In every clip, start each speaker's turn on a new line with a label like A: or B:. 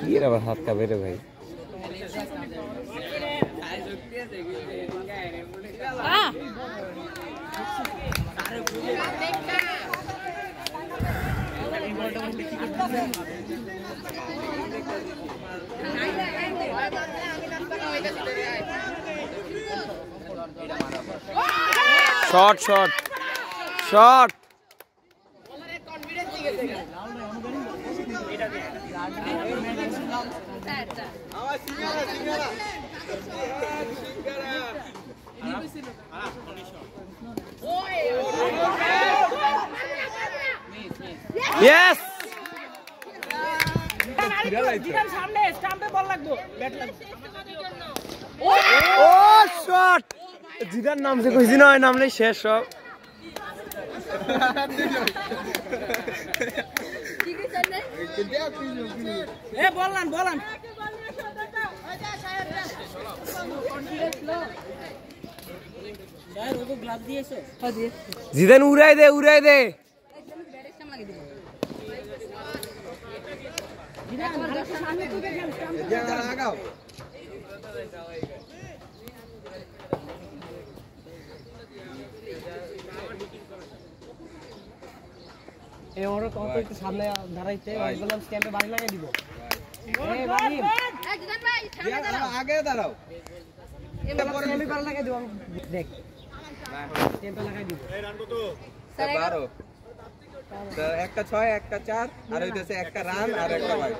A: ये रहा हाथ का बेरे भाई शॉट शॉट शॉट यस
B: सामने स्टाम्पे बॉल লাগবো ব্যাট লাগবে
A: ও শট জিদার নাম से কইছি না নাম নেই শেষ সব
B: ঠিক আছে না এ বললাম স্যার ওকে গ্লাভ দিয়েছো হ্যাঁ দিয়ে
A: জিদান উড়াই দে
B: একদম ব্যাটের সামনে লাগিয়ে দিবো জিদান সামনে তো দেখেন স্টাম্পে লাগাও এ ওর কত একটু সামনে দাঁড়াইতে ওই বললাম স্ট্যাম্পে বাড়ি লাগিয়ে দিব এই বাড়ি জিদান ভাই সামনে দাঁড়াও
C: আগে দাঁড়াও
B: এটা পরে আমি বাড়ি লাগিয়ে দিব দেখ স্ট্যাম্পে লাগাই দিব
C: এই রান কত 12 তো একটা 6 একটা 4 আর হইতাছে একটা রান আর একটা ভাই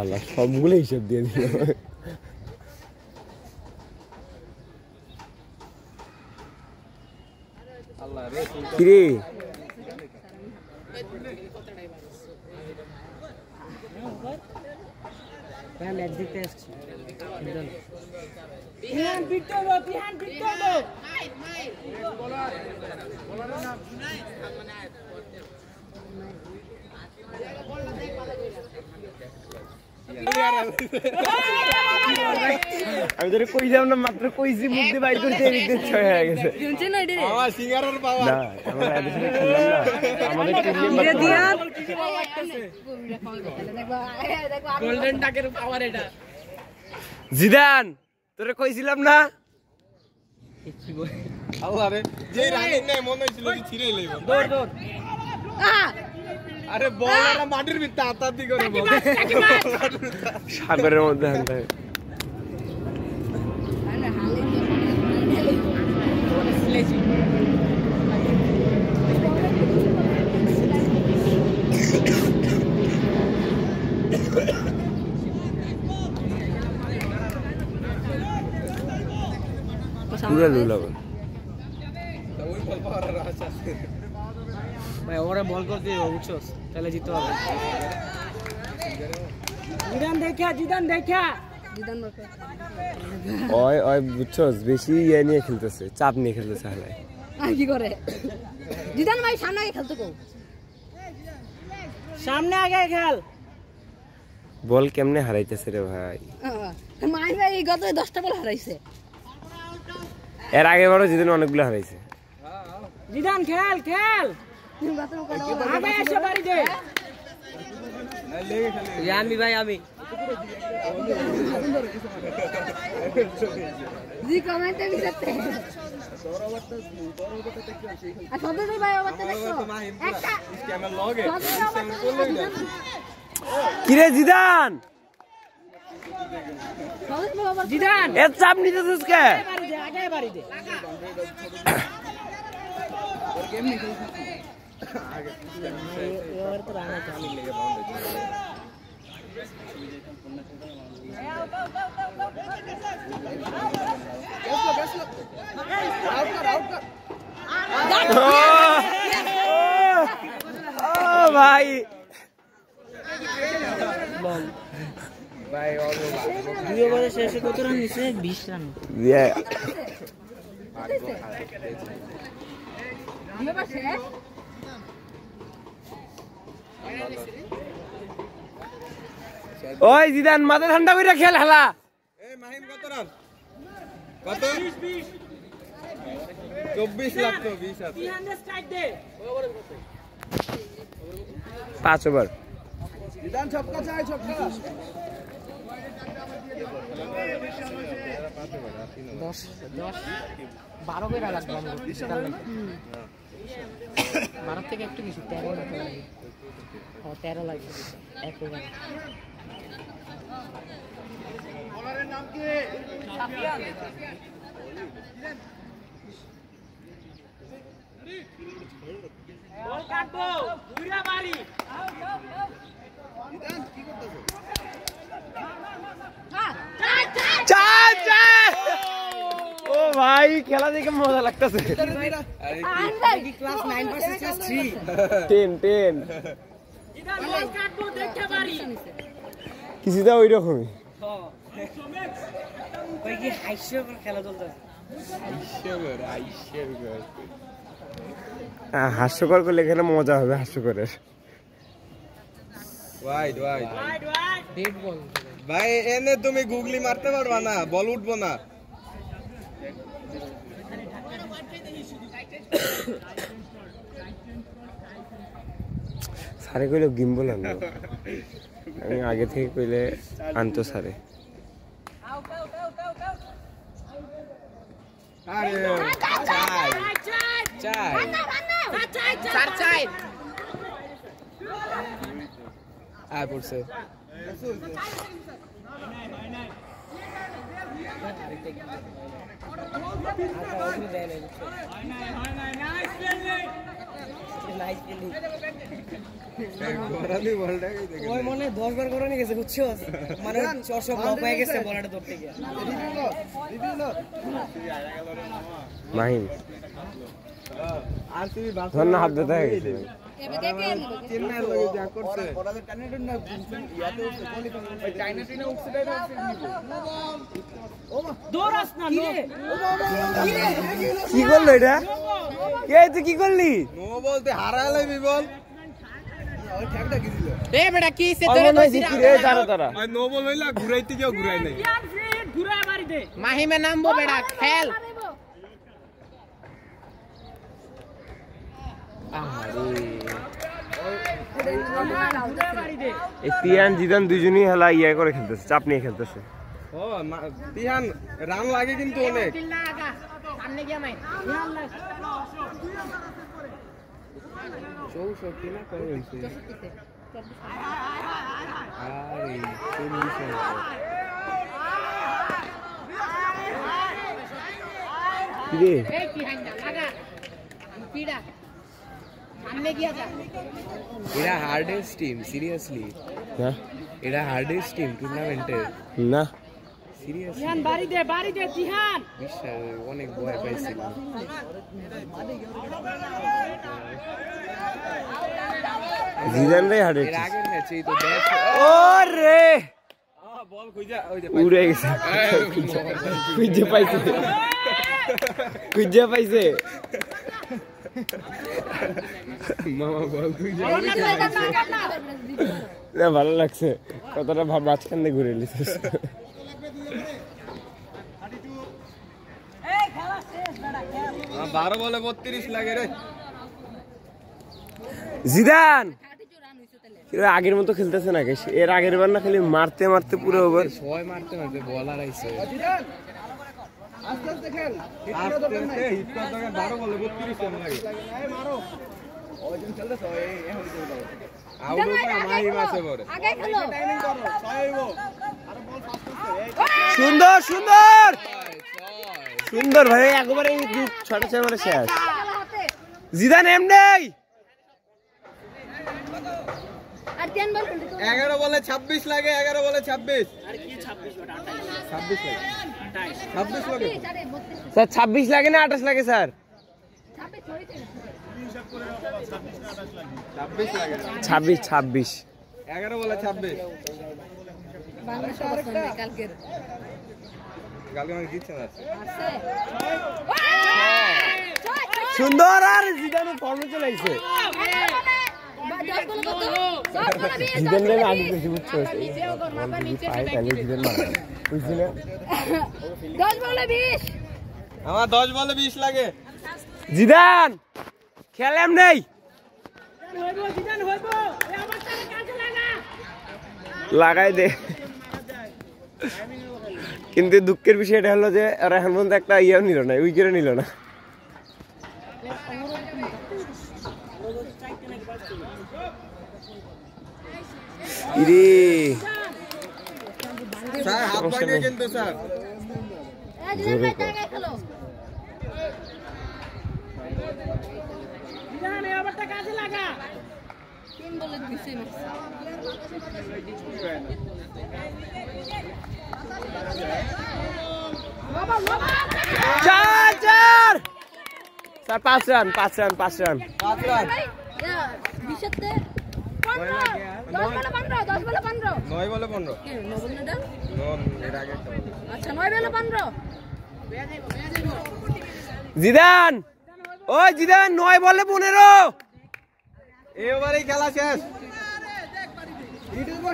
A: আল্লাহ সবগুলো হিসাব দিয়ে দিল
C: আল্লাহ রে
A: কিরে
B: হ্যাঁ ম্যাচ জিততে আসছে বিহান পিটো
A: আমি তোরে কইলাম না মাত্র কইছি মুখ দিয়ে বাইর করতে এদিকে ছয় হয়ে গেছে
B: শুনছেন না এটা
C: আমার সিঙ্গারের পাওয়ার
A: না আমরা এদের সাথে খেললাম না আমাদের টিম
B: গোল্ডেন ডাকের পাওয়ার এটা
A: জিদান তোরে কইছিলাম না
C: আল্লাহ রে যে রানিং নাই মনে হইছিল কি ছিড়ে লইব
B: দৌড়
C: আরে বলাররা মাটির ভিতরে আতাতি করে বল
A: সাগরের মধ্যে হাঁটে পুরো লুলাবে
C: ওই বল পাওয়ার আশা আছে
B: ভাই ওরা বল করতে বুঝছস তাহলে জিততে হবে জিদান দেখা
A: ওই ওই বুঝছস বেশি ইয়ে নিয়ে খেলতেছে চাপ নিয়ে খেলতেছে হালাই
B: কি করে জিদান ভাই সামনে আগে খেলতে কো সামনে আগে খেল
A: বল কেমনে হারাইতেছে রে ভাই
B: মাই ভাই গত 10টা বল হারাইছে
A: এর আগে বড় জিদান অনেকগুলো হারাইছে
B: জিদান খেল আগে এসে বাড়ি দে আমি ভাই আমি জি কমেন্টে দিতে আচ্ছা তো ভাই ওটা দেখো একটা
C: স্ক্যামের লগে
A: কি রে জিদান এর চাপ নিতেছিস কে
B: আগে বাড়ি দে और तो राणा चालू
C: लेके बाउंड
A: ओ भाई
C: भाई और
B: দুই ওভারে শেষে কত রান নিছে 20 রান
A: ये
B: দুই ওভার শেষ
A: ওই জিদান মাথা ঠান্ডা করে খেল খেলা
C: এই মাহিম কত রান কত 20 24 লাখ তো 20 আছে
A: 5 ওভার
B: জিদান ছক্কা চাই ছক্কা 12 করে লাগবে আমাদের 12 থেকে একটু বেশি 13 লাগবে 13 লাগবে এক ওভার বলারের নাম কি সাফিয়ান বল কাটবো দুইটা বাড়ি জিদান কি করতেছ
A: ও ভাই খেলা দেখে মজা লাগতেছে
B: ক্লাস 9 ভার্সেস ক্লাস 3
A: 10
B: জিদান বল কাটবো দেখতে পারি
A: কিছুটা ওই রকমই
B: ওই কি হাস্যকর খেলা চলছে
A: হাস্যকর করলে এখানে মজা হবে হাস্যকরের
C: ওয়াইড
B: ডেড বল
C: ভাই এনে তুমি গুগলি মারতে পারবা না বল উঠবো না
A: সারে কইলো গিম্বল আনবো আমি আগে থেকে কইলে আনতো সারে
C: আরে চাই আয় পড়ছে
B: ওই মনে 10 বার করে নিয়ে গেছে বুঝছো মানে সব ব্লক হয়ে গেছে বলটা দৌড় থেকে
A: মাহিম
C: আরসিবি
A: ধন্য হাত দিতে হয়ে গেছে
C: চেন্নাই লগে যা করছে
B: দৌড়াস না
A: কি করলো এটা এই তুই কি করলি
C: নো বলতে হারাইলাম বল
B: এ বেটা কি সে
A: তারা
C: আর নো বল হইলা ঘুরাইতে যাও ঘুরাই নাই
B: ঘুরায় মারি দে মাহিমে নামবো বেটা খেল
A: এই তিয়ান জিদান দুজনই হেলা ইয়া করে খেলতেছে চাপ নিয়ে খেলতেছে
C: ও তিহান রান লাগে কিন্তু অনেক
B: সামনে গিয়া মাই
C: 64 না কত হইছে আরে 40
A: কি রে
B: এই কি হাইনা লাগা পিড়া সামনে গিয়া যা
C: এরা হার্ডেস্ট টিম সিরিয়াসলি
A: না
C: এরা হার্ডেস্ট টিম টুর্নামেন্টের
A: না
C: সিরিয়াসলি
B: তিহান বাড়ি দে তিহান
C: বিশ্বাস অনেক ভয় পাইছিল
A: জিদান রে হারে
C: এর আগের ম্যাচেই তো ব্যাট
A: ওরে
C: বল কইজা ওই যে
A: উড়ে গেছে কুইজা পাইছে
C: মামা বল কইজা
A: না ভালো লাগছে কতটা মাঝখান দিয়ে ঘুরে এলিস
C: 12 বলে 32 লাগে রে
A: জিদান আগের মতো খেলতেছে না এর আগের বার না খালি মারতে মারতে পুরো ওভার
C: ছয় মারতে মারতে বল আড়াইছে আস্তে আস্তে খেল হিট করতে 12 বলে 32 রান লাগে মারো ওইজন খেলতেছ এখন আউট হবে মাহিম আছে পরে
D: আগে খেলো
C: টাইমিং করো 6 হইবো আর বল ফাস্ট করতে
A: সুন্দর সুন্দর সুন্দর ভাই একবারে ছটা ছয় মারে শেষ জিদান এমনি
D: আর 10 বল খেলতে
C: 11 বলে 26 লাগে 11 বলে 26
B: আর কি 26 বেটা
C: 26 লাগে 26 লাগে
A: স্যার 26 লাগে না 28 লাগে স্যার
C: 26 লাগে
A: 26
C: 11 বলে 26
D: বাংলাদেশ কালকে
C: কালকে মানে জিতছে না
A: সুন্দর আর জিদান ফর্মে চলে আইছে জিদান রে আগে বেশি বুঝছো পাই তাহলে জিদান মারা বুঝছিস না
D: 10 বলে 20
C: আমার 10 বলে 20 লাগে
A: জিদান খেলাম নেই লাগাই দে কিন্তু দুঃখের বিষয় এটা হলো যে এখন পর্যন্ত একটা ইয়েও নিল না উইকেটও নিল না ইরে
C: স্যার হাত পাইলে কিন্তু স্যার
D: জিদান ভাই জায়গায় খেলো
B: জিদান এই ওভারটা কাজে লাগা
D: 3 বলে 2 মিস
A: চার চার sir 5 run 5 run 5 run
C: 5 run
D: বিশতে 10 বলে 15 10 বলে 15
C: 9 বলে 15
D: কি 9 বলে না
C: 9 এর আগে
D: আচ্ছা 9 বলে 15
A: জিদান ওই জিদান 9 বলে 15
C: এই ওভারেই খেলা শেষ হিট হইবো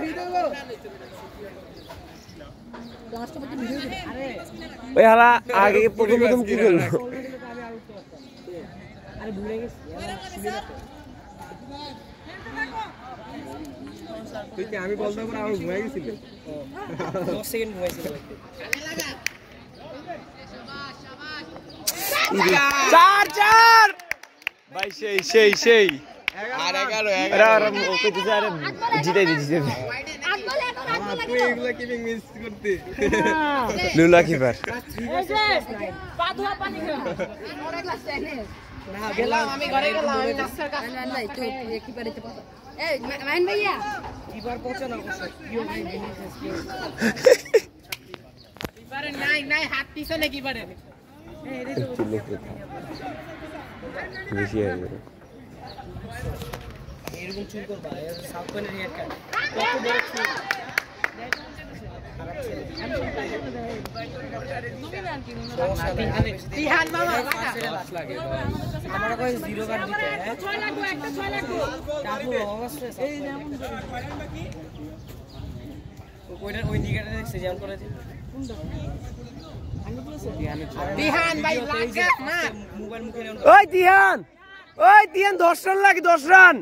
D: লাস্ট পর্যন্ত ভিডিও দিবে আরে
A: ওই হালা আগে প্রথম কি করলো
B: আরে ভুলে গেছি
C: তুই কি আমি বলতে পারি আমি ঘুমাই গেছিল
B: 10 সেকেন্ড ঘুমাইছিল
A: চার চার ভাই সেই
C: আর 11
A: আরে ওকে তো আরে জিতাই দিয়েছে
D: 8 বলে এখন 8 বলে
C: তুই এগুলা কিপিং মিস করতে
A: লুলা কিপার
B: এই যে পাধুয়া পানি খাও
D: অনেক লাস্ট এনে
B: না গেলাম আমি ঘরে গেলাম আমি রাস্তার কাছে
D: নাই তো কি পারে তো এই মাইন ভাইয়া
B: এবার পৌঁছে না কিও নাই এবারে নাই হাত পিছনে কি পারে
A: বেশি হয়ে গেল
B: এরকম চুল করবা সাউথ কোরিয়ার হেয়ার কাট কত বড় চুল তিহান মামা লাগে আমরা কই জিরো কাট দিতে হ্যাঁ 6 লাগবে একটা 6 লাগবে কাপু অবশ্যই এই যেমন ওইটা ওই দিকেটা দেখছে যেমন করেছে তিহান ভাই লাগে না মোবাইল মুখে
A: ওই তিহান 10 রান লাগে 10 রান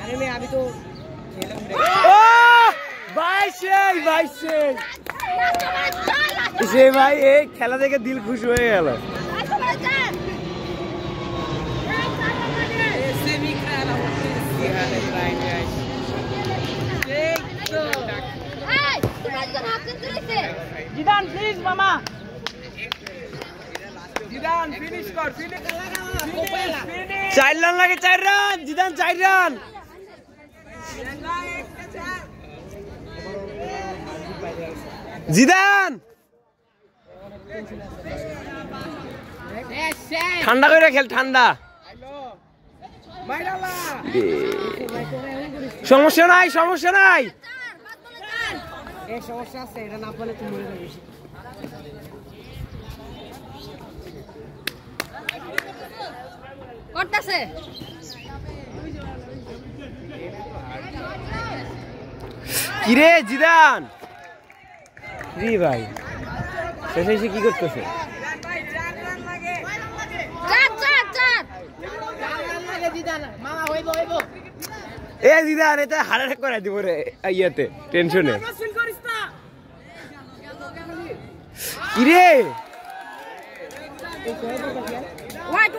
B: अरे मैं अभी तो
A: ও ভাই সেই ভাই এই খেলা দেখে দিল খুশি হয়ে গেল
B: जिदान प्लीज मामा
C: জিদান ফিনিশ কর ফিনিশ
A: 4 রান লাগে 4 রান জিদান 4 রান জিদান ঠান্ডা করে খেল ঠান্ডা সমস্যা নাই
B: এই সমস্যা আছে এটা না বলে তুমি মরে যাবে
D: করতেছে
A: কিরে জিদান রে ভাই শেষে কি করতেছে এ জিদান এটা হার্ট অ্যাটাক করে দিব রে ইয়াতে টেনশনে কিরে
D: White.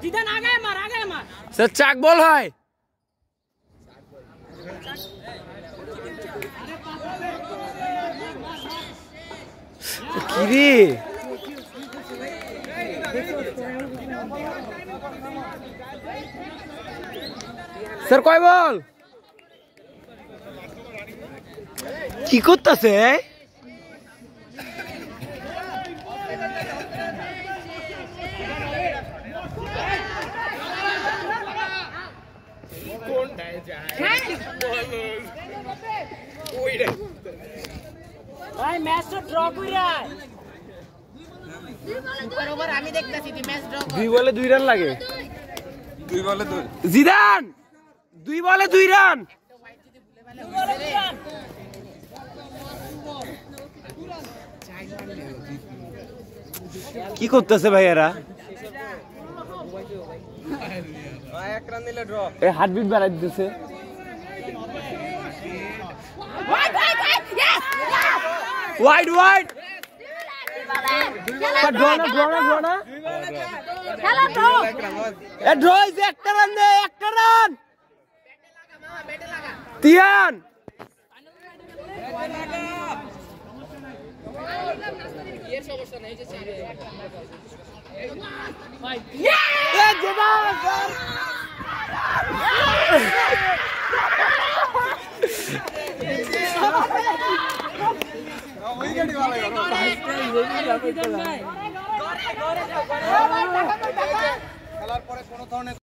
B: जिदान आगे मार
A: স্যার চাক বল হয় কিরে স্যার কয় বল কি করতেছে
B: ভাই ম্যাচ তো ড্র কইরা বরাবর আমি দেখতাছি যে ম্যাচ ড্র
A: 2 বলে 2 রান লাগে
C: 2 বলে 2
A: জিদান 2 বলে 2 রান কি করতেছে ভাই এরা?
C: এক রান দিলে ড্র।
A: এই হার্টবিট বাড়াই দিতেছে। ওয়াইড ওয়াইড ড্র না ড্র না ড্র না
D: খেলা তো
A: এ ড্র হইছে একটা রান দে একটা রান তিয়ান এর সমস্যা নাই যে চারে ভাই এ জেদা
C: খেলার পরে কোনো ধরনের